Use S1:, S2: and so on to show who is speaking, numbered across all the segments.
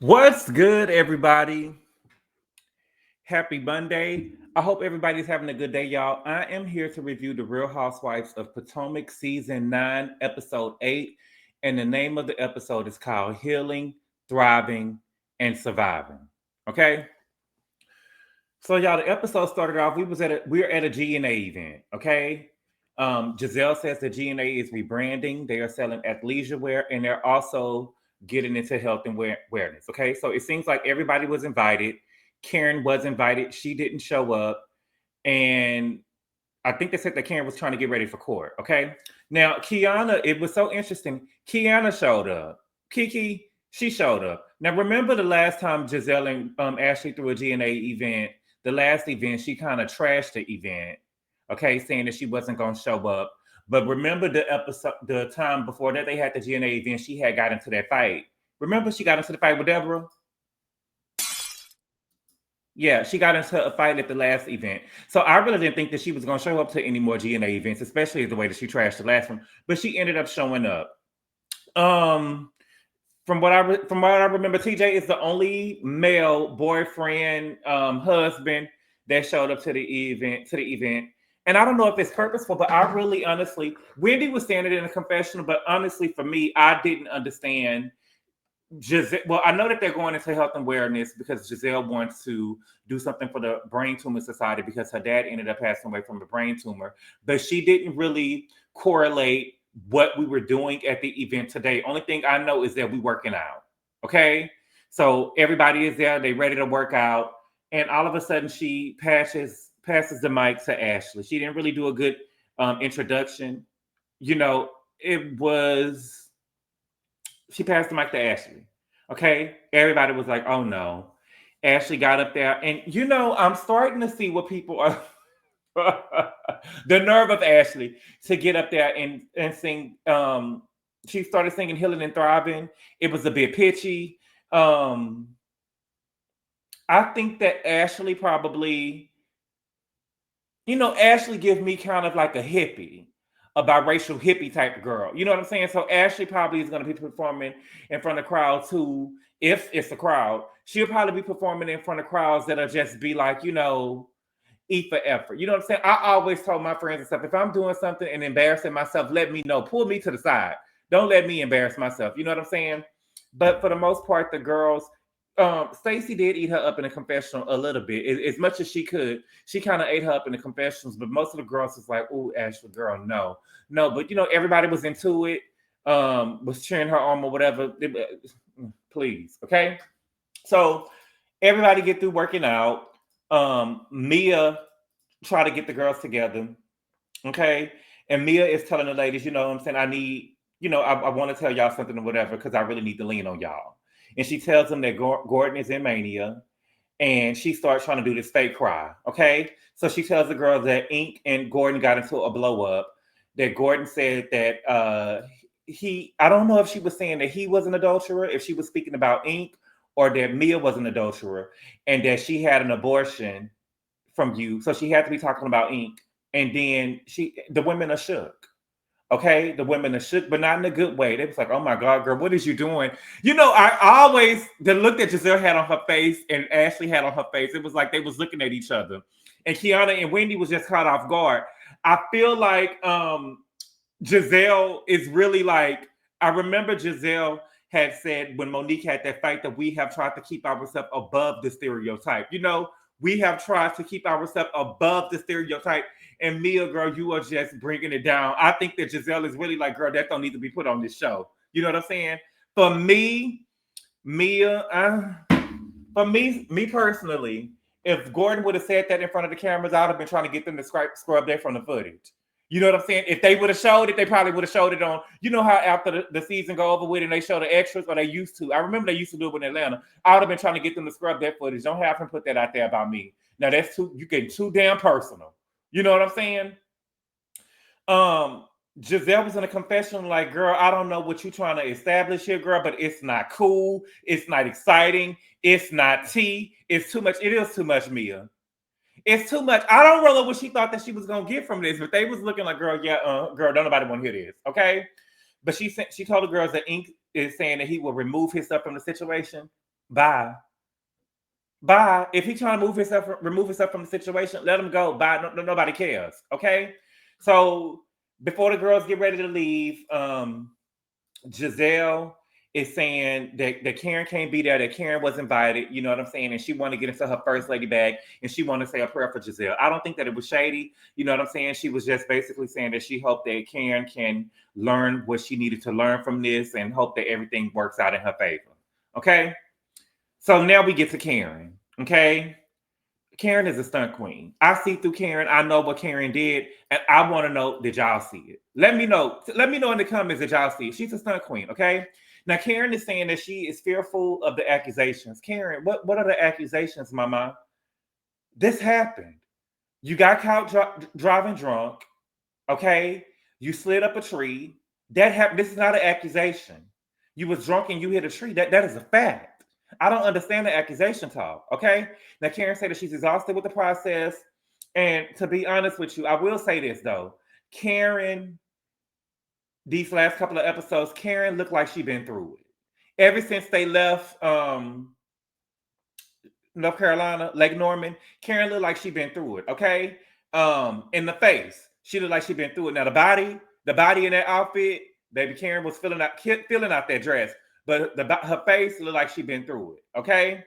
S1: What's good, everybody? Happy Monday. I hope everybody's having a good day, y'all. I am here to review the Real Housewives of Potomac Season 9, Episode 8. And the name of the episode is called Healing, Thriving, and Surviving. Okay? So, y'all, the episode started off. We're at a GNA event, okay? Gizelle says the GNA is rebranding. They are selling athleisure wear, and they're also getting into health and awareness. Okay, so it seems like everybody was invited. Karen was invited. She didn't show up, and I think they said that Karen was trying to get ready for court. Okay, now Kiana, it was so interesting. Kiana showed up. Kiki, she showed up. Now remember the last time Giselle and Ashley threw a GNA event. The last event, she kind of trashed the event. Okay, saying that she wasn't going to show up. But remember the time before that they had the GNA event, she had got into that fight. Remember she got into the fight with Deborah? Yeah, she got into a fight at the last event. So I really didn't think that she was going to show up to any more GNA events, especially the way that she trashed the last one. But she ended up showing up. From what I remember, TJ is the only male boyfriend, husband that showed up to the event. And I don't know if it's purposeful, but I really honestly, Wendy was standing in a confessional, but honestly, for me, I didn't understand Giselle. Well, I know that they're going into health and awareness because Giselle wants to do something for the Brain Tumor Society because her dad ended up passing away from a brain tumor, but she didn't really correlate what we were doing at the event today. Only thing I know is that we working out. Okay, so everybody is there, they ready to work out, and all of a sudden she passes the mic to Ashley. She didn't really do a good introduction. You know, it was she passed the mic to Ashley. Okay. Everybody was like, oh no. Ashley got up there. And I'm starting to see what people are the nerve of Ashley to get up there and sing. She started singing Healing and Thriving. It was a bit pitchy. I think that Ashley probably, Ashley gives me kind of like a hippie, a biracial hippie type of girl. You know what I'm saying? So Ashley probably is going to be performing in front of crowds who, if it's a crowd, she'll probably be performing in front of crowds that'll just be like, eat for effort. You know what I'm saying? I always told my friends and stuff, if I'm doing something and embarrassing myself, let me know. Pull me to the side. Don't let me embarrass myself. You know what I'm saying? But for the most part, the girls, Stacey did eat her up in the confessional a little bit, as much as she could. She kind of ate her up in the confessionals, but most of the girls was like, "Oh, Ashley, girl, no." But everybody was into it, was cheering her on or whatever. Please, okay. So everybody get through working out. Mia try to get the girls together, okay, and Mia is telling the ladies, what I'm saying, I need, I want to tell y'all something or whatever because I really need to lean on y'all. And she tells them that Gordon is in mania, and she starts trying to do this fake cry. Okay, so she tells the girls that Ink and Gordon got into a blow up. That Gordon said that I don't know if she was saying that he was an adulterer, if she was speaking about Ink, or that Mia was an adulterer, and that she had an abortion from you, so she had to be talking about Ink. And then the women are shook. Okay, the women are shook, but not in a good way. They was like, "Oh my God, girl, what is you doing?" I always the look that Giselle had on her face and Ashley had on her face. It was like they was looking at each other, and Kiana and Wendy was just caught off guard. I feel like Giselle is really like. I remember Giselle had said when Monique had that fight that we have tried to keep ourselves above the stereotype. We have tried to keep ourselves above the stereotype. And Mia, girl, you are just bringing it down. I think that Giselle is really like, girl, that don't need to be put on this show. You know what I'm saying? For me, Mia, for me personally, if Gordon would have said that in front of the cameras, I would have been trying to get them to scrub that from the footage. You know what I'm saying? If they would have showed it, they probably would have showed it on, how after the season go over with and they show the extras, or they used to. I remember they used to do it in Atlanta. I would have been trying to get them to scrub that footage. Don't have him put that out there about me. Now that's you getting too damn personal. You know what I'm saying? Giselle was in a confession like, girl, I don't know what you're trying to establish here, girl, but it's not cool. It's not exciting. It's not tea. It's too much. It is too much, Mia. It's too much. I don't really know what she thought that she was going to get from this, but they was looking like, girl, girl, don't nobody want to hear this, okay? But she told the girls that Ink is saying that he will remove himself from the situation. Bye. Bye. If he's trying to remove himself from the situation, let him go. Bye. Nobody cares. Okay. So before the girls get ready to leave, Gizelle is saying that Karen can't be there, that Karen was invited, you know what I'm saying? And she wanted to get into her first lady bag and she wanted to say a prayer for Gizelle. I don't think that it was shady, you know what I'm saying? She was just basically saying that she hoped that Karen can learn what she needed to learn from this and hope that everything works out in her favor. Okay? So now we get to Karen. Okay? Karen is a stunt queen. I see through Karen. I know what Karen did, and I want to know, did y'all see it? Let me know. Let me know in the comments that y'all see it. She's a stunt queen, okay? Now, Karen is saying that she is fearful of the accusations. Karen, what are the accusations, mama? This happened. You got caught driving drunk, okay? You slid up a tree. That happened. This is not an accusation. You was drunk and you hit a tree. That is a fact. I don't understand the accusation talk, okay? Now, Karen said that she's exhausted with the process. And to be honest with you, I will say this, though. Karen, these last couple of episodes, Karen looked like she's been through it. Ever since they left North Carolina, Lake Norman, Karen looked like she's been through it, okay? In the face, she looked like she's been through it. Now, the body in that outfit, baby Karen was filling out that dress. But her face looked like she'd been through it, okay?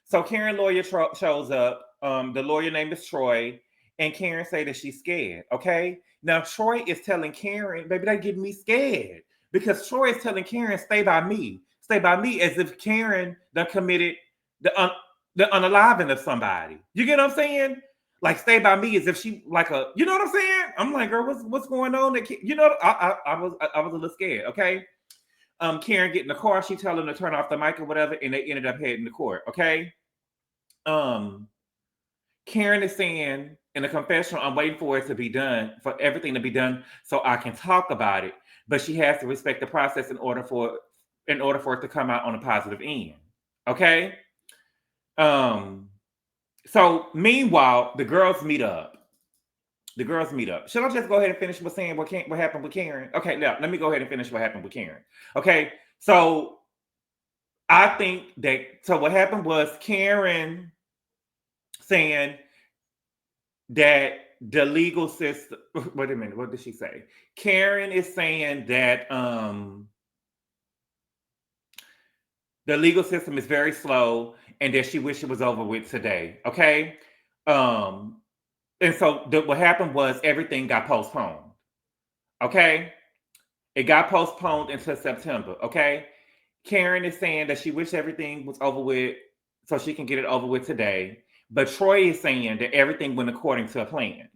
S1: So Karen lawyer shows up. The lawyer name is Troy. And Karen say that she's scared, okay? Now, Troy is telling Karen, baby, that getting me scared. Because Troy is telling Karen, stay by me. Stay by me, as if Karen done committed the unaliving of somebody. You get what I'm saying? Like, stay by me as if she like a, you know what I'm saying? I'm like, girl, what's going on? You know, I was a little scared, okay? Karen get in the car, she tell him to turn off the mic or whatever, and they ended up heading to court, okay? Karen is saying in the confessional, I'm waiting for it to be done, for everything to be done so I can talk about it, but she has to respect the process in order for it to come out on a positive end, okay? So meanwhile, the girls meet up. Should I just go ahead and finish with saying what happened with Karen? Okay, now let me go ahead and finish what happened with Karen. Okay, so I think so what happened was Karen saying that the legal system, wait a minute, what did she say? Karen is saying that the legal system is very slow and that she wished it was over with today. Okay. And so what happened was everything got postponed. Okay. It got postponed until September. Okay. Karen is saying that she wished everything was over with so she can get it over with today. But Troy is saying that everything went according to a plan.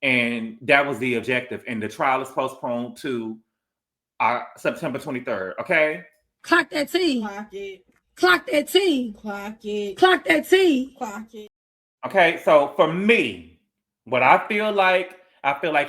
S1: And that was the objective. And the trial is postponed to September 23rd. Okay.
S2: Clock that T.
S3: Clock it.
S2: Clock that T.
S3: Clock it.
S2: Clock that T.
S3: Clock it.
S1: Okay, so for me, what I feel like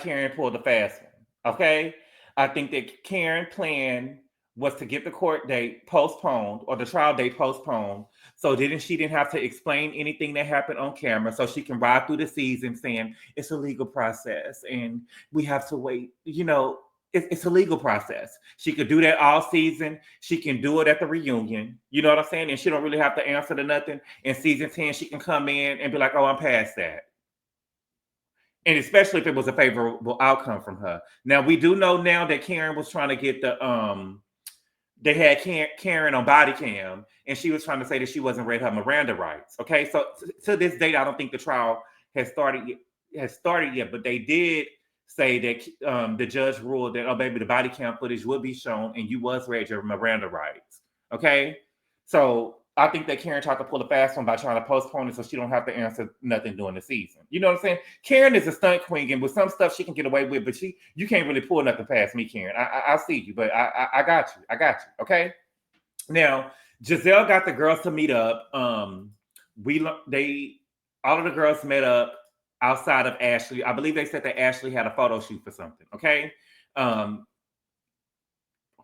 S1: Karen pulled the fast one. Okay, I think that Karen plan was to get the court date postponed or the trial date postponed, so she didn't have to explain anything that happened on camera, so she can ride through the season saying it's a legal process and we have to wait. You know, it's a legal process. She could do that all season. She can do it at the reunion. You know what I'm saying? And she don't really have to answer to nothing. In season 10, she can come in and be like, oh, I'm past that. And especially if it was a favorable outcome from her. Now, we do know now that Karen was trying to get they had Karen on body cam, and she was trying to say that she wasn't read her Miranda rights. Okay, so to this date, I don't think the trial has started yet, but they did say that the judge ruled that, oh, baby, the body cam footage will be shown and you was read your Miranda rights. Okay? So I think that Karen tried to pull a fast one by trying to postpone it so she don't have to answer nothing during the season. You know what I'm saying? Karen is a stunt queen, and with some stuff she can get away with, but you can't really pull nothing past me, Karen. I see you, but I got you. Okay? Now, Gizelle got the girls to meet up. All of the girls met up outside of Ashley. I believe they said that Ashley had a photo shoot for something. Okay.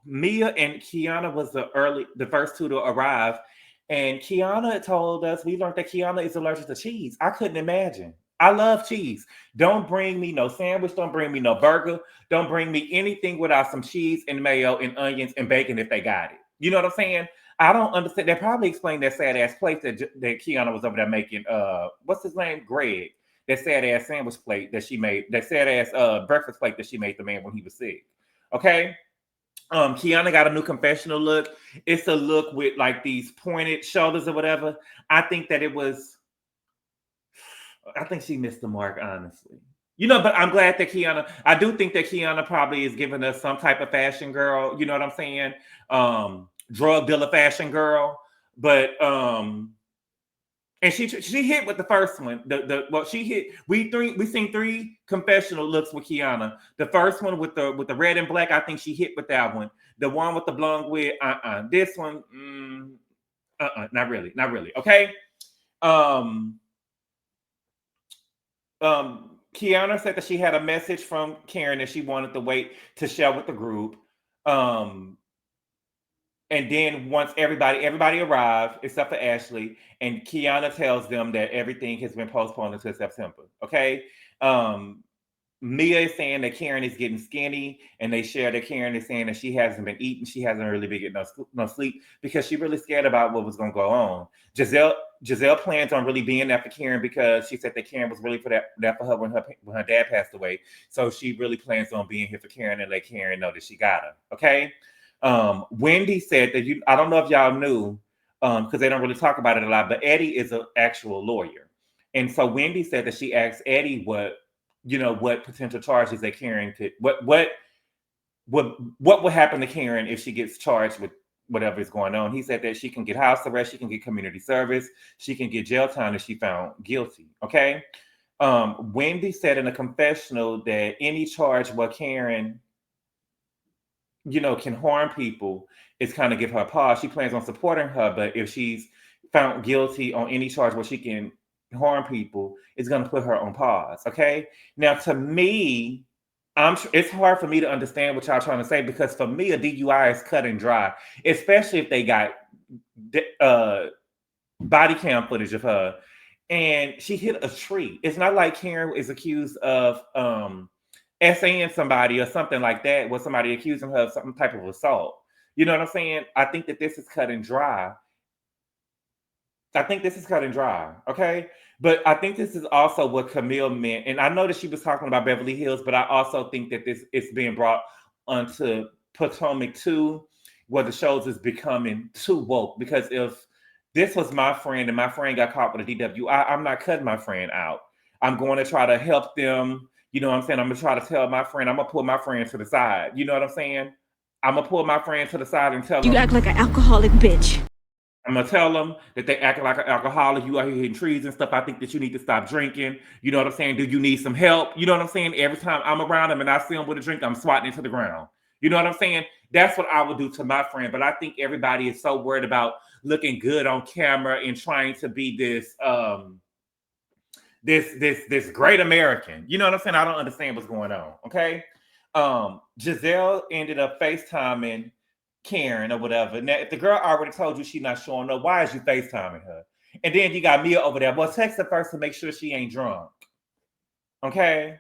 S1: Mia and Kiana was the first two to arrive. And Kiana told us, we learned that Kiana is allergic to cheese. I couldn't imagine. I love cheese. Don't bring me no sandwich. Don't bring me no burger. Don't bring me anything without some cheese and mayo and onions and bacon if they got it. You know what I'm saying? I don't understand. They probably explained that sad ass plate that Kiana was over there making. What's his name? Greg. That sad ass sandwich plate that she made. That sad ass breakfast plate that she made the man when he was sick. Okay. Kiana got a new confessional look. It's a look with like these pointed shoulders or whatever. I think she missed the mark, honestly. But I'm glad that I do think that Kiana probably is giving us some type of fashion girl, you know what I'm saying? Drug dealer fashion girl. But and she hit with the first one. She hit. We seen 3 confessional looks with Kiana. The first one with the red and black, I think she hit with that one. The one with the blonde wig, This one, not really. Okay. Kiana said that she had a message from Karen that she wanted to wait to share with the group. And then once everybody arrived, except for Ashley, and Kiana tells them that everything has been postponed until September. Okay. Mia is saying that Karen is getting skinny, and they share that Karen is saying that she hasn't been eating. She hasn't really been getting no sleep because she's really scared about what was going to go on. Gizelle plans on really being there for Karen because she said that Karen was really for that for her when her dad passed away. So she really plans on being here for Karen and let Karen know that she got her. Okay. Wendy said that I don't know if y'all knew, because they don't really talk about it a lot, but Eddie is an actual lawyer. And so Wendy said that she asked Eddie what potential charges that Karen could, what would happen to Karen if she gets charged with whatever is going on. He said that she can get house arrest, she can get community service, she can get jail time if she found guilty. Okay. Wendy said in a confessional that any charge where Karen, can harm people is kind of give her a pause. She plans on supporting her, but if she's found guilty on any charge where she can harm people, it's going to put her on pause. Okay. Now, to me, it's hard for me to understand what y'all trying to say, because for me, a DUI is cut and dry, especially if they got body cam footage of her and she hit a tree. It's not like Karen is accused of SAing somebody or something like that, where somebody accusing her of some type of assault. You know what I'm saying? I think that this is cut and dry. Okay? But I think this is also what Camille meant. And I know that she was talking about Beverly Hills, but I also think that this is being brought onto Potomac too, where the shows is becoming too woke. Because if this was my friend and my friend got caught with a DWI, I'm not cutting my friend out. I'm going to try to help them. You know what I'm saying? I'm going to try to tell my friend, I'm going to pull my friend to the side. You know what I'm saying? I'm going to pull my friend to the side and tell them,
S3: you act like an alcoholic bitch.
S1: I'm going to tell them that they act like an alcoholic. You out here hitting trees and stuff. I think that you need to stop drinking. You know what I'm saying? Do you need some help? You know what I'm saying? Every time I'm around them and I see them with a drink, I'm swatting it to the ground. You know what I'm saying? That's what I would do to my friend. But I think everybody is so worried about looking good on camera and trying to be this this great American. You know what I'm saying? I don't understand what's going on. Okay. Gizelle ended up FaceTiming Karen or whatever. Now, if the girl already told you she's not showing up, why is you FaceTiming her? And then you got Mia over there. Well, text her first to make sure she ain't drunk. Okay.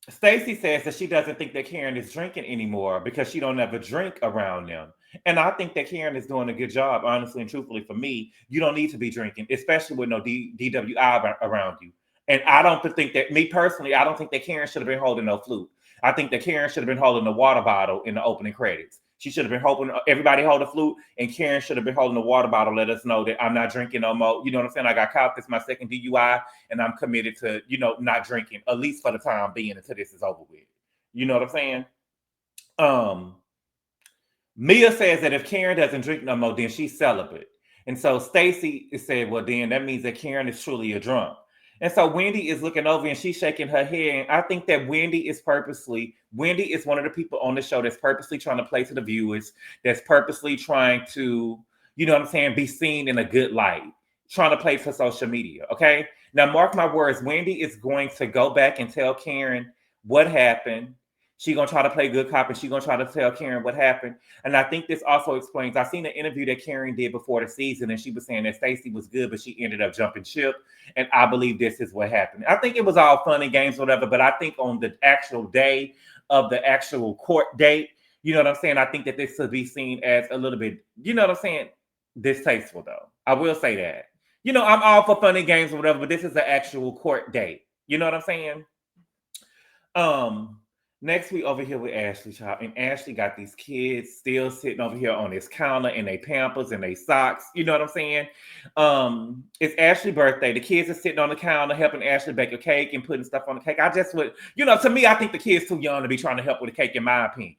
S1: Stacy says that she doesn't think that Karen is drinking anymore because she don't ever drink around them. And I think that Karen is doing a good job, honestly and truthfully. For me, you don't need to be drinking, especially with no DWI around you. And I don't think that, me personally, I don't think that Karen should have been holding no flute. I think that Karen should have been holding the water bottle in the opening credits. She should have been hoping everybody hold a flute, and Karen should have been holding the water bottle, let us know that I'm not drinking no more. You know what I'm saying? I got caught. This is my second DUI, and I'm committed to, not drinking, at least for the time being, until this is over with. You know what I'm saying? Mia says that if Karen doesn't drink no more, then she's celibate. And so Stacy said, well, then that means that Karen is truly a drunk. And so Wendy is looking over and she's shaking her head. And I think that Wendy is one of the people on the show that's purposely trying to play to the viewers, that's purposely trying to, be seen in a good light, trying to play for social media. Okay. Now, mark my words, Wendy is going to go back and tell Karen what happened. She's going to try to play good cop, and she's going to try to tell Karen what happened. And I think this also explains, I seen an interview that Karen did before the season, and she was saying that Stacey was good, but she ended up jumping ship. And I believe this is what happened. I think it was all fun and games, whatever, but I think on the actual day of the actual court date, You know what I'm saying? I think that this could be seen as a little bit, you know what I'm saying, distasteful though. I will say that. You know, I'm all for funny games or whatever, but this is an actual court date. You know what I'm saying? Next we over here with Ashley, child, and Ashley got these kids still sitting over here on this counter in their Pampers and their socks. You know what I'm saying? It's Ashley's birthday. The kids are sitting on the counter helping Ashley bake a cake and putting stuff on the cake. I just would, you know, to me, I think the kids too young to be trying to help with the cake, in my opinion.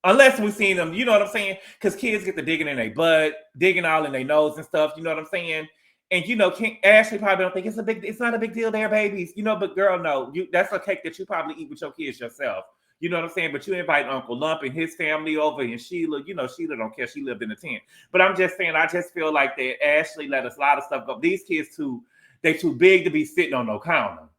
S1: Unless we've seen them, you know what I'm saying? Because kids get to digging in their butt, digging all in their nose and stuff. You know what I'm saying? And you know, Ashley probably don't think it's not a big deal. They're babies, you know. But girl, no, that's a cake that you probably eat with your kids yourself. You know what I'm saying? But you invite Uncle Lump and his family over, and Sheila, you know, Sheila don't care. She lived in a tent. But I'm just saying, I just feel like that Ashley let us a lot of stuff go. These kids they too big to be sitting on no counter.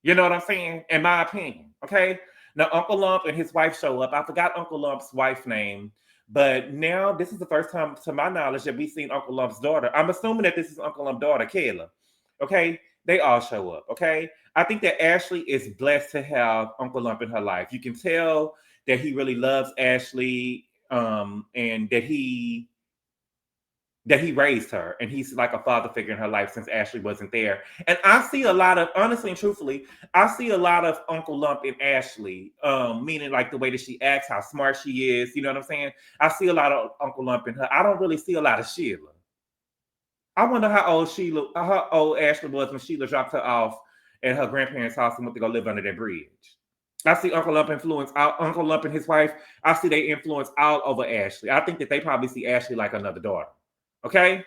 S1: You know what I'm saying? In my opinion, okay. Now, Uncle Lump and his wife show up. I forgot Uncle Lump's wife's name, but now this is the first time, to my knowledge, that we've seen Uncle Lump's daughter. I'm assuming that this is Uncle Lump's daughter, Kayla. Okay? They all show up, okay? I think that Ashley is blessed to have Uncle Lump in her life. You can tell that he really loves Ashley, and that he raised her, and he's like a father figure in her life since Ashley wasn't there. And I see a lot of, honestly and truthfully, I see a lot of Uncle Lump in Ashley, meaning like the way that she acts, how smart she is, you know what I'm saying? I see a lot of Uncle Lump in her. I don't really see a lot of Sheila. I wonder how old Ashley was when Sheila dropped her off at her grandparents' house and went to go live under that bridge. I see Uncle Lump Uncle Lump and his wife, I see they influence all over Ashley. I think that they probably see Ashley like another daughter. Okay.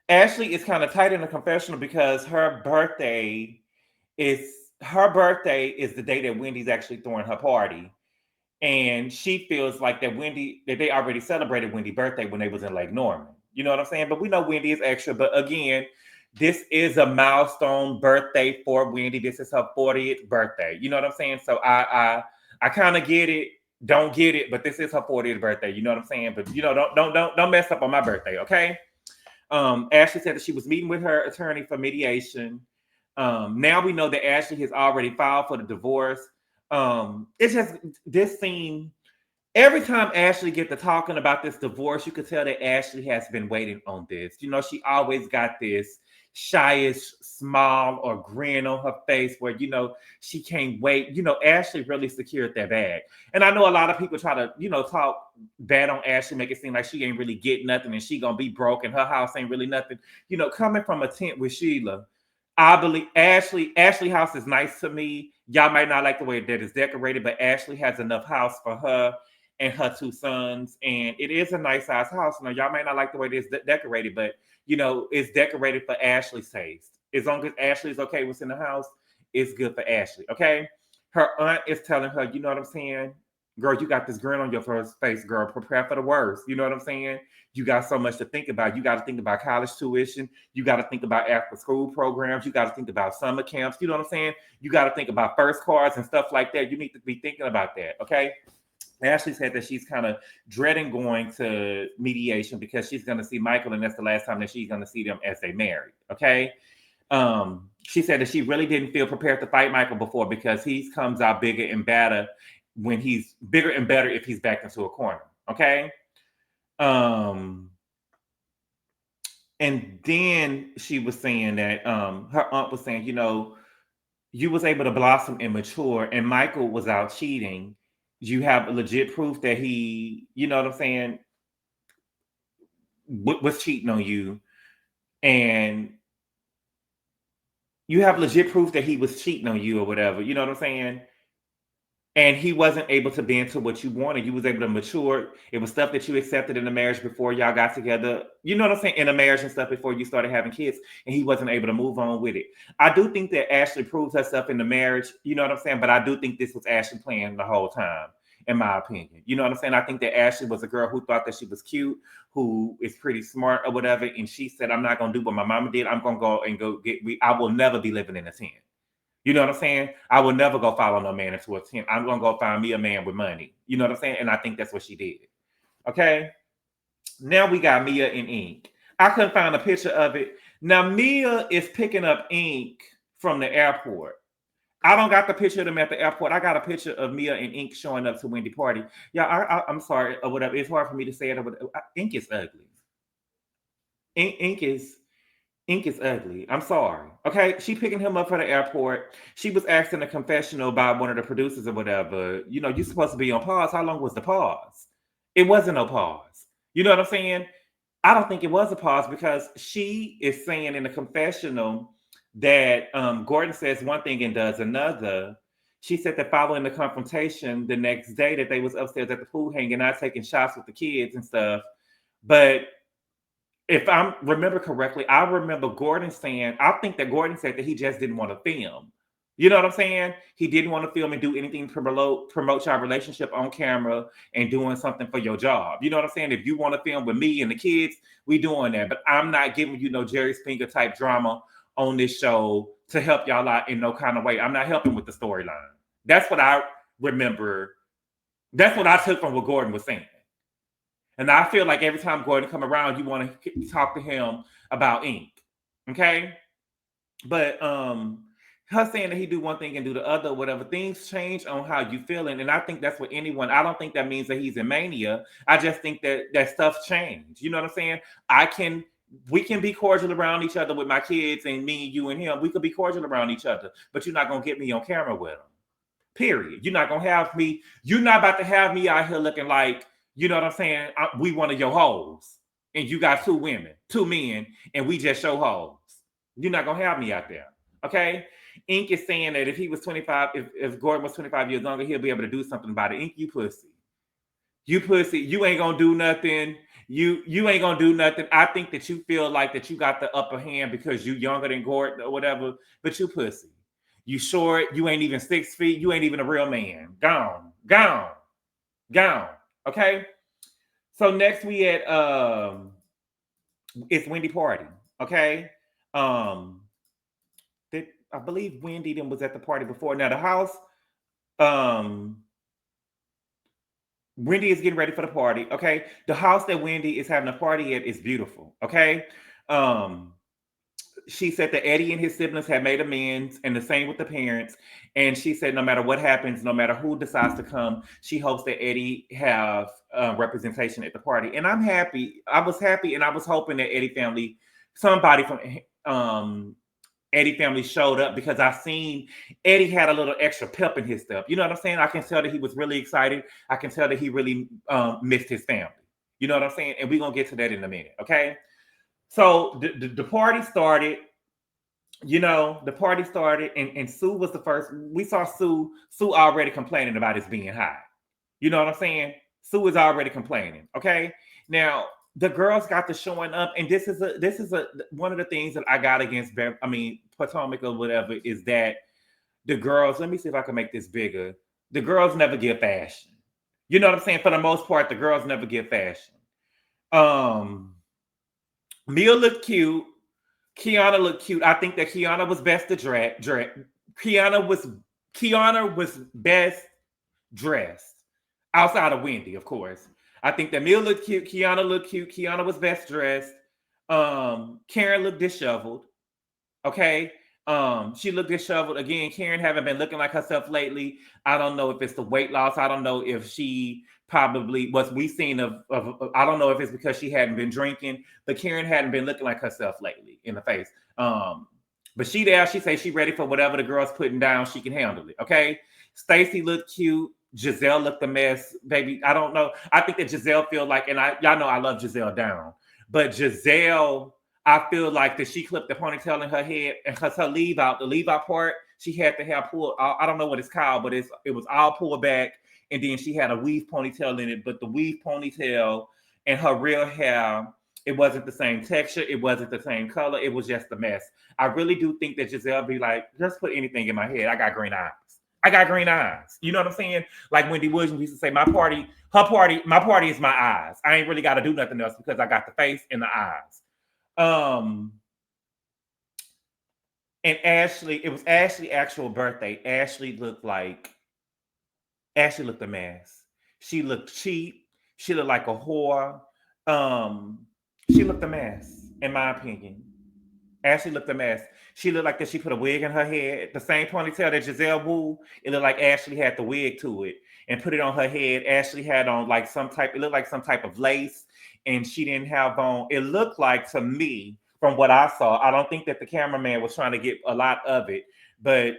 S1: Ashley is kind of tight in the confessional because her birthday is the day that Wendy's actually throwing her party. And she feels like that they already celebrated Wendy's birthday when they was in Lake Norman. You know what I'm saying? But we know Wendy is extra. But again, this is a milestone birthday for Wendy. This is her 40th birthday. You know what I'm saying? So I kind of get it. Don't get it, but this is her 40th birthday. You know what I'm saying? But you know, don't mess up on my birthday, okay? Ashley said that she was meeting with her attorney for mediation. Now we know that Ashley has already filed for the divorce. It's just this scene. Every time Ashley gets to talking about this divorce, you could tell that Ashley has been waiting on this. You know, she always got this shyish smile or grin on her face where, you know, she can't wait. You know, Ashley really secured that bag. And I know a lot of people try to, you know, talk bad on Ashley, make it seem like she ain't really getting nothing and she gonna be broke and her house ain't really nothing. You know, coming from a tent with Sheila, I believe Ashley house is nice to me. Y'all might not like the way that it's decorated, but Ashley has enough house for her and her two sons, and it is a nice size house. Now, y'all might not like the way it's decorated, but you know, it's decorated for Ashley's taste. As long as Ashley's okay what's in the house, it's good for Ashley, okay? Her aunt is telling her, you know what I'm saying? Girl, you got this grin on your first face, girl. Prepare for the worst. You know what I'm saying? You got so much to think about. You got to think about college tuition. You got to think about after school programs. You got to think about summer camps. You know what I'm saying? You got to think about first cards and stuff like that. You need to be thinking about that, okay? Ashley said that she's kind of dreading going to mediation because she's going to see Michael, and that's the last time that she's going to see them as they married. Okay. She said that she really didn't feel prepared to fight Michael before because he comes out bigger and better if he's backed into a corner. Okay. And then she was saying that her aunt was saying, you know, you was able to blossom and mature, and Michael was out cheating. You have legit proof that he, you know what I'm saying, was cheating on you. And you have legit proof that he was cheating on you or whatever. You know what I'm saying? And he wasn't able to bend to what you wanted. You was able to mature. It was stuff that you accepted in the marriage before y'all got together. You know what I'm saying? In the marriage and stuff before you started having kids. And he wasn't able to move on with it. I do think that Ashley proves herself in the marriage. You know what I'm saying? But I do think this was Ashley playing the whole time, in my opinion. You know what I'm saying? I think that Ashley was a girl who thought that she was cute, who is pretty smart or whatever. And she said, I'm not going to do what my mama did. I'm going to go I will never be living in a tent. You know what I'm saying? I will never go follow no man into a tent. I'm going to go find me a man with money. You know what I'm saying? And I think that's what she did. Okay? Now we got Mia and ink. I couldn't find a picture of it. Now Mia is picking up ink from the airport. I don't got the picture of them at the airport. I got a picture of Mia and Ink showing up to Wendy party. Yeah, I'm sorry or whatever. It's hard for me to say it or whatever. Ink is ugly. Ink is ugly. I'm sorry. Okay, she picking him up for the airport. She was asking a confessional by one of the producers or whatever. You know, you're supposed to be on pause. How long was the pause? It wasn't no pause. You know what I'm saying? I don't think it was a pause because she is saying in the confessional that Gordon says one thing and does another. She said that following the confrontation the next day that they was upstairs at the pool hanging out, taking shots with the kids and stuff. But if I remember correctly, I remember Gordon saying, I think that Gordon said that he just didn't want to film. You know what I'm saying? He didn't want to film and do anything to promote your relationship on camera and doing something for your job. You know what I'm saying? If you want to film with me and the kids, we doing that. But I'm not giving you no Jerry Springer type drama on this show to help y'all out in no kind of way. I'm not helping with the storyline. That's what I remember. That's what I took from what Gordon was saying. And I feel like every time Gordon come around, you want to talk to him about Ink. Okay? But her saying that he do one thing and do the other, whatever, things change on how you feeling. And I think that's what anyone, I don't think that means that he's in mania. I just think that stuff changed. You know what I'm saying? We can be cordial around each other with my kids and me, you and him. We could be cordial around each other, but you're not going to get me on camera with them. Period. You're not going to have me, you're not about to have me out here looking like, you know what I'm saying? We one of your hoes. And you got two women, two men, and we just show hoes. You're not going to have me out there. Okay? Ink is saying that if he was 25, if Gordon was 25 years younger, he'll be able to do something about it. Ink, you pussy. You pussy. You ain't going to do nothing. You ain't going to do nothing. I think that you feel like that you got the upper hand because you younger than Gordon or whatever, but you pussy. You short. You ain't even 6 feet. You ain't even a real man. Gone. Okay, so next we at it's Wendy party. Okay, I believe Wendy then was at the party before. Now the house, Wendy is getting ready for the party. Okay, the house that Wendy is having a party at is beautiful. Okay, she said that Eddie and his siblings had made amends, and the same with the parents. And she said no matter what happens, no matter who decides to come, she hopes that Eddie have representation at the party. And I'm happy. I was happy, and I was hoping that somebody from Eddie family showed up because I seen Eddie had a little extra pep in his step. You know what I'm saying? I can tell that he was really excited. I can tell that he really missed his family. You know what I'm saying? And we're going to get to that in a minute, okay? So the party started, the party started, and Sue was the first. We saw Sue already complaining about his being hot. You know what I'm saying? Sue is already complaining. Okay. Now the girls got to showing up, and this is one of the things that I got against Potomac or whatever is that the girls. Let me see if I can make this bigger. The girls never give fashion. You know what I'm saying? For the most part, the girls never give fashion. Mia looked cute. Kiana looked cute. I think that Kiana was best to dress. Kiana was best dressed outside of Wendy, of course. I think that Mia looked cute. Kiana looked cute. Kiana was best dressed. Karen looked disheveled. Okay. She looked disheveled. Again, Karen haven't been looking like herself lately. I don't know if it's the weight loss. I don't know if she probably what we've seen of I don't know if it's because she hadn't been drinking, but Karen hadn't been looking like herself lately in the face. But she says she ready for whatever the girl's putting down, she can handle it. Okay. Stacy looked cute. Gizelle looked a mess, baby. I don't know. I think that Gizelle feel like, and y'all know I love Gizelle down, but Gizelle, I feel like that she clipped the ponytail in her head, and because her the leave out part, she had to have pulled. I don't know what it's called, but it was all pulled back, and then she had a weave ponytail in it. But the weave ponytail and her real hair, it wasn't the same texture, it wasn't the same color. It was just a mess. I really do think that Gizelle be like, just put anything in my head. I got green eyes. You know what I'm saying? Like Wendy Williams used to say, my party is my eyes. I ain't really got to do nothing else because I got the face and the eyes. And Ashley, it was Ashley's actual birthday. Ashley looked a mess. She looked cheap. She looked like a whore. She looked a mess, in my opinion. Ashley looked a mess. She looked like that she put a wig in her head. The same ponytail that Gizelle wore, it looked like Ashley had the wig to it and put it on her head. Ashley had on like it looked like some type of lace, and she didn't have on, it looked like to me, from what I saw, I don't think that the cameraman was trying to get a lot of it, but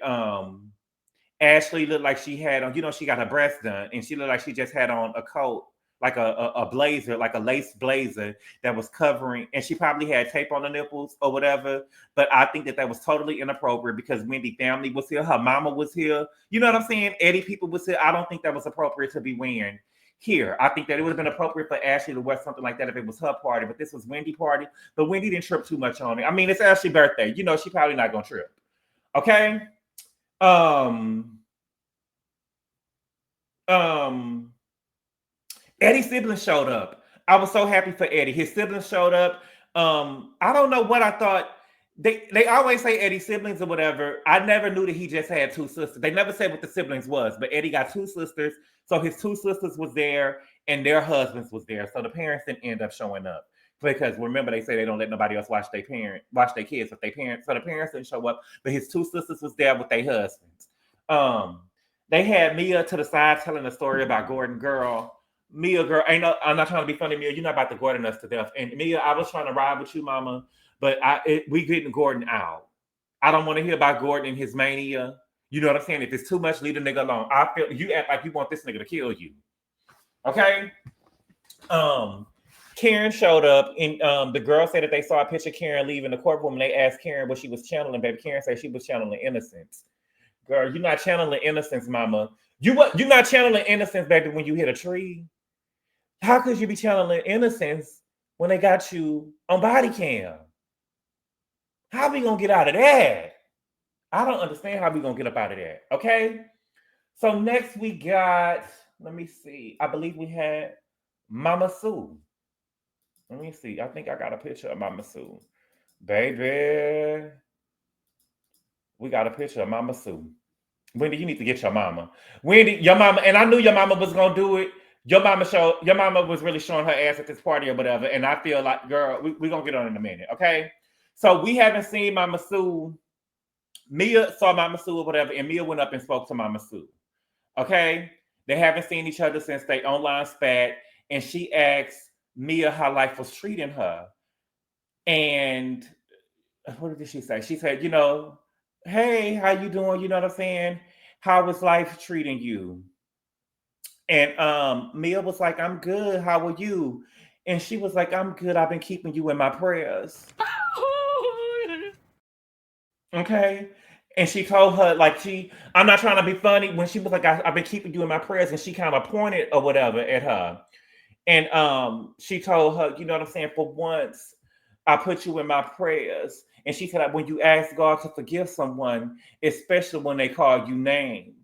S1: Ashley looked like she had on, she got her breasts done, and she looked like she just had on a coat, like a blazer, like a lace blazer that was covering, and she probably had tape on the nipples or whatever. But I think that was totally inappropriate because Wendy family was here, her mama was here. You know what I'm saying? Eddie people was here. I don't think that was appropriate to be wearing here. I think that it would have been appropriate for Ashley to wear something like that if it was her party, but this was Wendy's party. But Wendy didn't trip too much on it. I mean, it's Ashley's birthday. She probably not gonna trip. Okay. Eddie's siblings showed up. I was so happy for Eddie. His siblings showed up. I don't know what I thought. They always say Eddie's siblings or whatever. I never knew that he just had two sisters. They never said what the siblings was, but Eddie got two sisters. So his two sisters was there and their husbands was there. So the parents didn't end up showing up. Because remember, they say they don't let nobody else watch their kids with their parents. So the parents didn't show up, but his two sisters was there with their husbands. They had Mia to the side telling a story about Gordon. Girl, Mia, girl, I'm not trying to be funny, Mia. You're not about to Gordon us to death. And Mia, I was trying to ride with you, mama, but we getting Gordon out. I don't want to hear about Gordon and his mania. You know what I'm saying? If it's too much, leave the nigga alone. I feel you act like you want this nigga to kill you. Okay? Karen showed up, and the girl said that they saw a picture of Karen leaving the courtroom, and they asked Karen what she was channeling. Baby, Karen said she was channeling innocence. Girl, you're not channeling innocence, mama. You're not channeling innocence, baby, when you hit a tree. How could you be channeling innocence when they got you on body cam? How we gonna get out of that? I don't understand how we gonna get up out of that. Okay. So next we got, let me see. I believe we had Mama Sue. Let me see. I think I got a picture of Mama Sue. Baby. We got a picture of Mama Sue. Wendy, you need to get your mama. Wendy, your mama, and I knew your mama was gonna do it. Your mama was really showing her ass at this party or whatever. And I feel like, girl, we're gonna get on in a minute, okay? So we haven't seen Mama Sue. Mia saw Mama Sue or whatever, and Mia went up and spoke to Mama Sue. Okay? They haven't seen each other since they online spat, and she asked Mia how life was treating her. And what did she say? She said, hey, how you doing? You know what I'm saying? How was life treating you? And Mia was like, I'm good. How are you? And she was like, I'm good. I've been keeping you in my prayers. Okay. And she told her, I'm not trying to be funny. When she was like, I've been keeping you in my prayers, and she kind of pointed or whatever at her. And she told her, you know what I'm saying? For once, I put you in my prayers. And she said, when you ask God to forgive someone, especially when they call you names.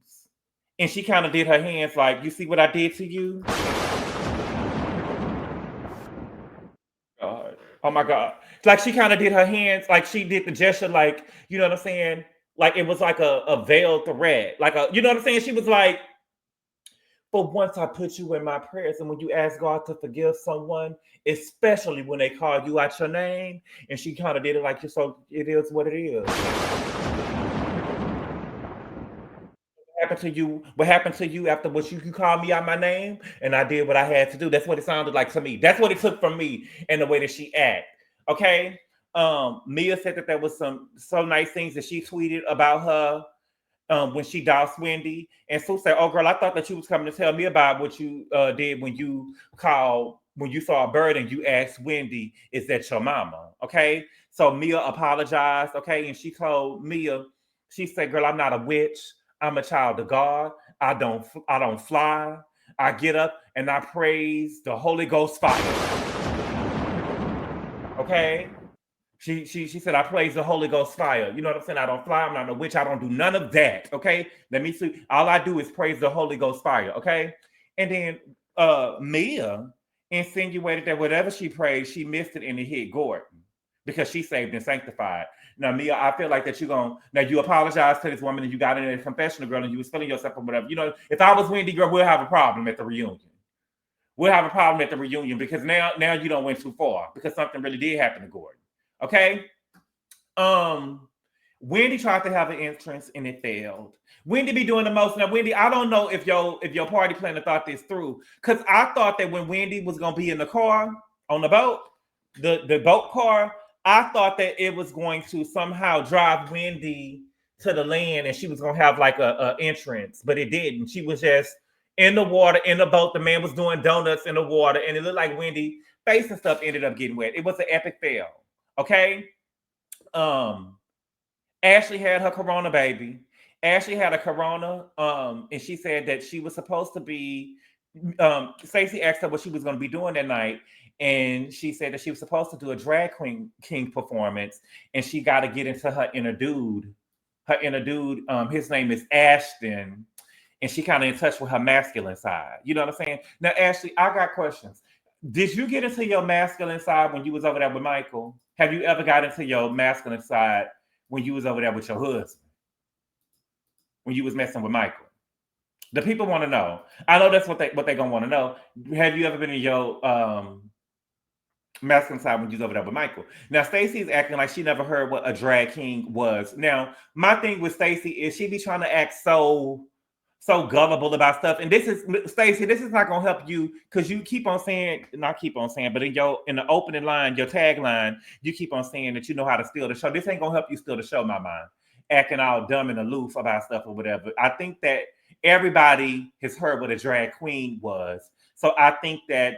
S1: And she kind of did her hands like, you see what I did to you? God. Oh my God. Like she kind of did her hands, like she did the gesture, like, you know what I'm saying? Like it was like a veiled threat. You know what I'm saying? She was like, but once I put you in my prayers, and when you ask God to forgive someone, especially when they call you out your name, and she kind of did it like, so it is what it is. What happened to you after what you called me out my name, and I did what I had to do? That's what it sounded like to me. That's what it took from me and the way that she acted. Okay. Mia said that there was some so nice things that she tweeted about her. When she doused Wendy, and Sue said, oh girl, I thought that you was coming to tell me about what you did when you saw a bird and you asked Wendy, is that your mama? Okay. So Mia apologized. Okay. And she told Mia, she said, girl, I'm not a witch. I'm a child of God. I don't fly. I get up and I praise the Holy Ghost fire. Okay. She said, I praise the Holy Ghost fire. You know what I'm saying? I don't fly. I'm not a witch. I don't do none of that. Okay. Let me see. All I do is praise the Holy Ghost fire. Okay. And then Mia insinuated that whatever she prayed, she missed it and it hit Gordon because she saved and sanctified. Now, Mia, I feel like that you apologize to this woman and you got in a confessional, girl, and you was feeling yourself or whatever. You know, if I was Wendy, girl, we'll have a problem at the reunion. We'll have a problem at the reunion because now you don't went too far because something really did happen to Gordon. Okay. Wendy tried to have an entrance and it failed. Wendy be doing the most. Now, Wendy, I don't know if your party planner thought this through. Because I thought that when Wendy was gonna be in the car on the boat, the boat car, I thought that it was going to somehow drive Wendy to the land and she was gonna have like a entrance, but it didn't. She was just in the water, in the boat. The man was doing donuts in the water, and it looked like Wendy face and stuff ended up getting wet. It was an epic fail. Okay. Ashley had her corona baby. Ashley had a corona, and she said that she was supposed to be. Stacey asked her what she was going to be doing that night, and she said that she was supposed to do a drag king performance, and she got to get into her inner dude. Her inner dude, his name is Ashton, and she kind of in touch with her masculine side. You know what I'm saying? Now, Ashley, I got questions. Did you get into your masculine side when you was over there with Michael? Have you ever got into your masculine side when you was over there with your husband? When you was messing with Michael? The people want to know. I know that's what they gonna want to know. Have you ever been in your masculine side when you was over there with Michael? Now, Stacey's acting like she never heard what a drag king was. Now, my thing with Stacey is she be trying to act so gullible about stuff. And this is, Stacey, this is not gonna help you because you keep on saying, not keep on saying, but in the opening line, your tagline, you keep on saying that you know how to steal the show. This ain't gonna help you steal the show, my mind. Acting all dumb and aloof about stuff or whatever. I think that everybody has heard what a drag queen was. So I think that,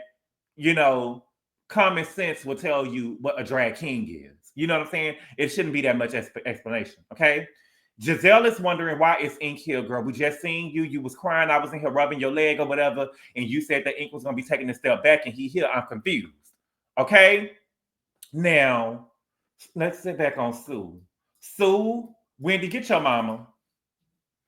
S1: common sense will tell you what a drag king is. You know what I'm saying? It shouldn't be that much explanation, okay? Gizelle is wondering why it's ink here, girl. We just seen you. You was crying. I was in here rubbing your leg or whatever, and you said the ink was going to be taking a step back, and he here. I'm confused, okay? Now, let's sit back on Sue. Sue, Wendy, get your mama.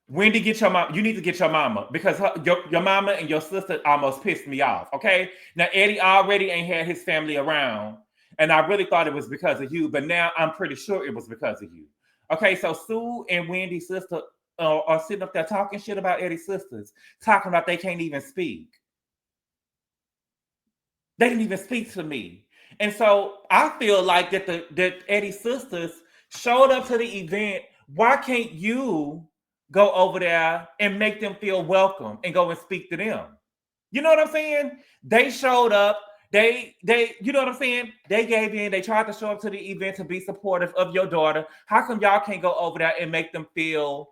S1: Wendy, get your mama. You need to get your mama because your mama and your sister almost pissed me off. Okay. Now, Eddie already ain't had his family around, and I really thought it was because of you, but now I'm pretty sure it was because of you. Okay. So Sue and Wendy's sister are sitting up there talking shit about Eddie's sisters, talking about they can't even speak. They didn't even speak to me. And so I feel like that Eddie's sisters showed up to the event. Why can't you go over there and make them feel welcome and go and speak to them? You know what I'm saying? They showed up. They, you know what I'm saying? They gave in. They tried to show up to the event to be supportive of your daughter. How come y'all can't go over there and make them feel,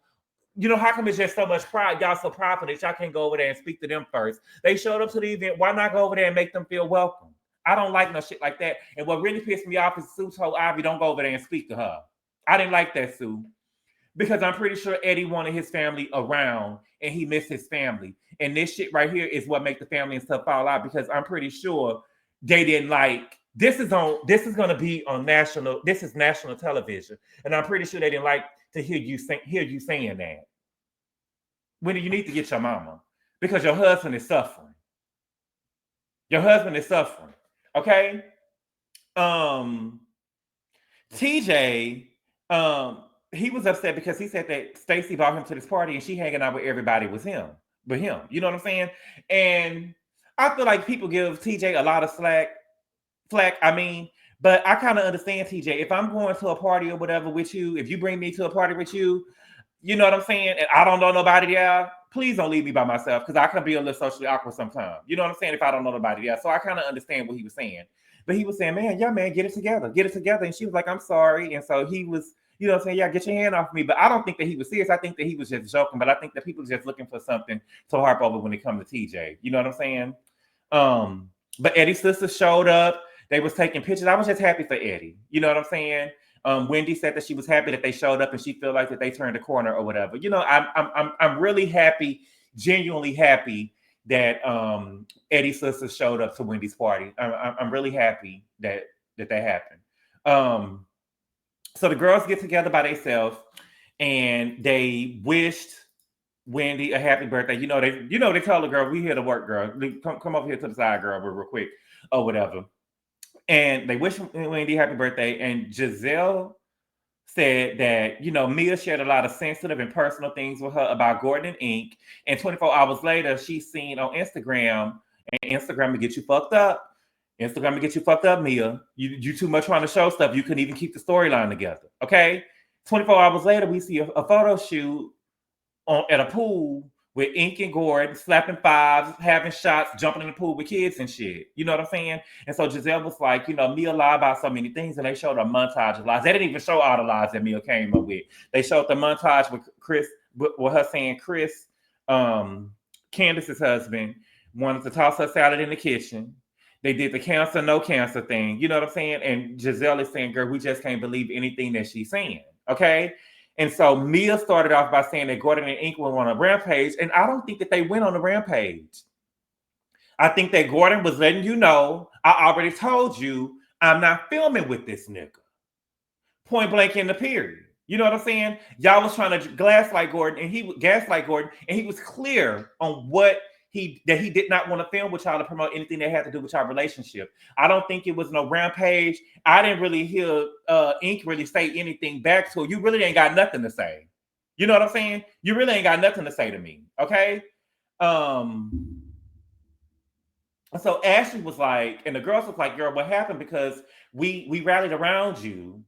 S1: how come it's just so much pride? Y'all so proud that y'all can't go over there and speak to them first. They showed up to the event. Why not go over there and make them feel welcome? I don't like no shit like that. And what really pissed me off is Sue told Ivy, don't go over there and speak to her. I didn't like that, Sue. Because I'm pretty sure Eddie wanted his family around and he missed his family. And this shit right here is what makes the family and stuff fall out, because I'm pretty sure they didn't like, this is going to be on national television. And I'm pretty sure they didn't like to hear you saying that. Wendy, you need to get your mama because your husband is suffering. Your husband is suffering. Okay? TJ, he was upset because he said that Stacey brought him to this party and she hanging out with everybody but him. You know what I'm saying? And I feel like people give TJ a lot of slack. But I kind of understand TJ. If I'm going to a party or whatever with you, if you bring me to a party with you, you know what I'm saying? And I don't know nobody there, please don't leave me by myself because I can be a little socially awkward sometimes. You know what I'm saying? If I don't know nobody there. So I kind of understand what he was saying. But he was saying, man, get it together. And she was like, I'm sorry. And so he was, you know what I'm saying? Yeah, get your hand off me. But I don't think that he was serious. I think that he was just joking. But I think that people are just looking for something to harp over when it comes to TJ. You know what I'm saying? But Eddie's sister showed up. They was taking pictures. I was just happy for Eddie. You know what I'm saying? Wendy said that she was happy that they showed up and she felt like that they turned the corner or whatever. You know, I'm really happy, genuinely happy that Eddie's sister showed up to Wendy's party. I'm really happy that happened. So the girls get together by themselves and they wished Wendy a happy birthday. They told the girl, we here to work, girl. Come over here to the side, girl, real quick or whatever. And they wish Wendy happy birthday. And Gizelle said that, Mia shared a lot of sensitive and personal things with her about Gordon and Ink. And 24 hours later, she's seen on Instagram, and Instagram will get you fucked up. Instagram will get you fucked up, Mia. You too much trying to show stuff. You couldn't even keep the storyline together. Okay. 24 hours later, we see a photo shoot at a pool with Ink and Gordon slapping fives, having shots, jumping in the pool with kids and shit. You know what I'm saying? And so Gizelle was like, Mia lied about so many things, and they showed a montage of lies. They didn't even show all the lies that Mia came up with. They showed the montage with Chris, with her saying Chris, Candace's husband, wanted to toss her salad in the kitchen. They did the cancer, no cancer thing. You know what I'm saying? And Gizelle is saying, girl, we just can't believe anything that she's saying. Okay? And so Mia started off by saying that Gordon and Ink went on a rampage. And I don't think that they went on a rampage. I think that Gordon was letting you know, I already told you, I'm not filming with this nigga. Point blank in the period. You know what I'm saying? Y'all was trying to gaslight Gordon, and he was clear on that he did not want to film with y'all to promote anything that had to do with y'all relationship. I don't think it was no rampage. I didn't really hear Ink really say anything back to her. You really ain't got nothing to say. You know what I'm saying? You really ain't got nothing to say to me. Okay. So Ashley was like, and the girls was like, girl, what happened? Because we rallied around you.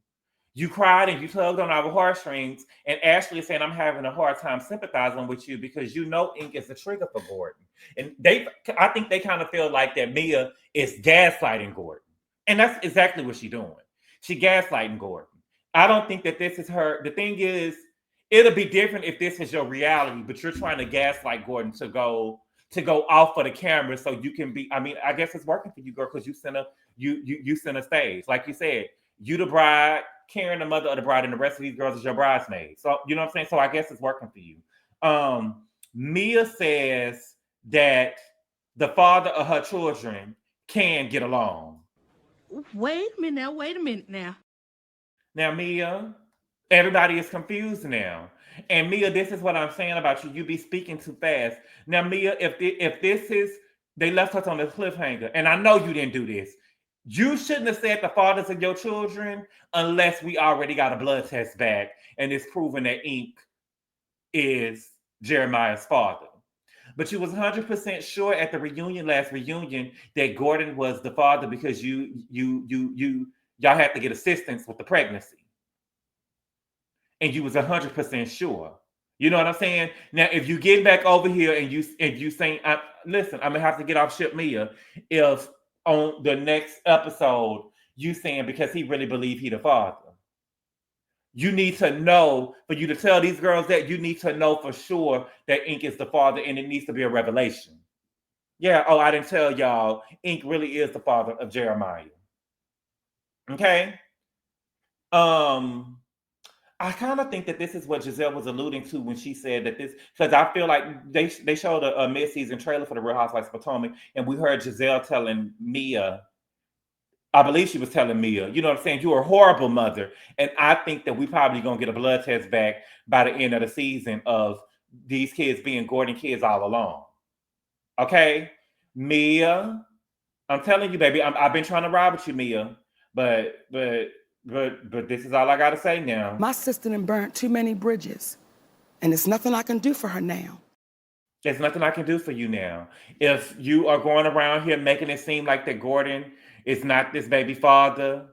S1: You cried and you tugged on our heartstrings. And Ashley is saying, I'm having a hard time sympathizing with you because Ink is a trigger for Gordon. And I think they kind of feel like that Mia is gaslighting Gordon. And that's exactly what she's doing. She gaslighting Gordon. I don't think that this is her. The thing is, it'll be different if this is your reality, but you're trying to gaslight Gordon to go off of the camera so you can be. I mean, I guess it's working for you, girl, because you sent a stage. Like you said, you the bride, Karen the mother of the bride, and the rest of these girls is your bridesmaids. So you know what I'm saying? So I guess it's working for you. Mia says that the father of her children can get along.
S2: Wait a minute now.
S1: Now, Mia, everybody is confused now. And Mia, this is what I'm saying about you. You be speaking too fast. Now, Mia, if this is, they left us on the cliffhanger, and I know you didn't do this. You shouldn't have said the fathers of your children unless we already got a blood test back and it's proven that Ink is Jeremiah's father. But you was 100% sure at the last reunion, that Gordon was the father because y'all had to get assistance with the pregnancy. And you was 100% sure. You know what I'm saying? Now, if you get back over here and you saying, listen, I'm gonna have to get off ship, Mia, if on the next episode you saying because he really believed he the father. You need to know, for you to tell these girls that, you need to know for sure that Ink is the father, and it needs to be a revelation. Yeah, I didn't tell y'all, Ink really is the father of Jeremiah. Okay? I kind of think that this is what Gizelle was alluding to when she said that this, because I feel like they showed a mid-season trailer for the Real Housewives of Potomac, and we heard Gizelle telling Mia, I believe she was telling Mia, you know what I'm saying? You're a horrible mother. And I think that we probably going to get a blood test back by the end of the season of these kids being Gordon kids all along. Okay? Mia, I'm telling you, baby, I've been trying to ride with you, Mia, but this is all I got to say now.
S4: My sister done burnt too many bridges, and there's nothing I can do for her now.
S1: There's nothing I can do for you now. If you are going around here making it seem like that Gordon is not this baby father,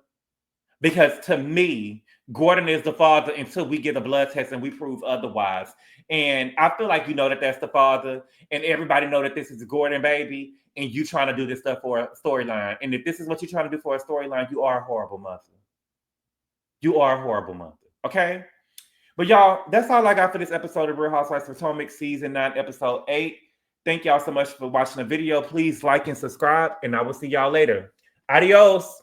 S1: because to me, Gordon is the father until we get a blood test and we prove otherwise. And I feel like you know that that's the father, and everybody know that this is Gordon, baby, and you trying to do this stuff for a storyline. And if this is what you're trying to do for a storyline, you are a horrible mother. You are a horrible mother. Okay? But y'all, that's all I got for this episode of Real Housewives of Potomac, Season 9, Episode 8. Thank y'all so much for watching the video. Please like and subscribe, and I will see y'all later. Adios.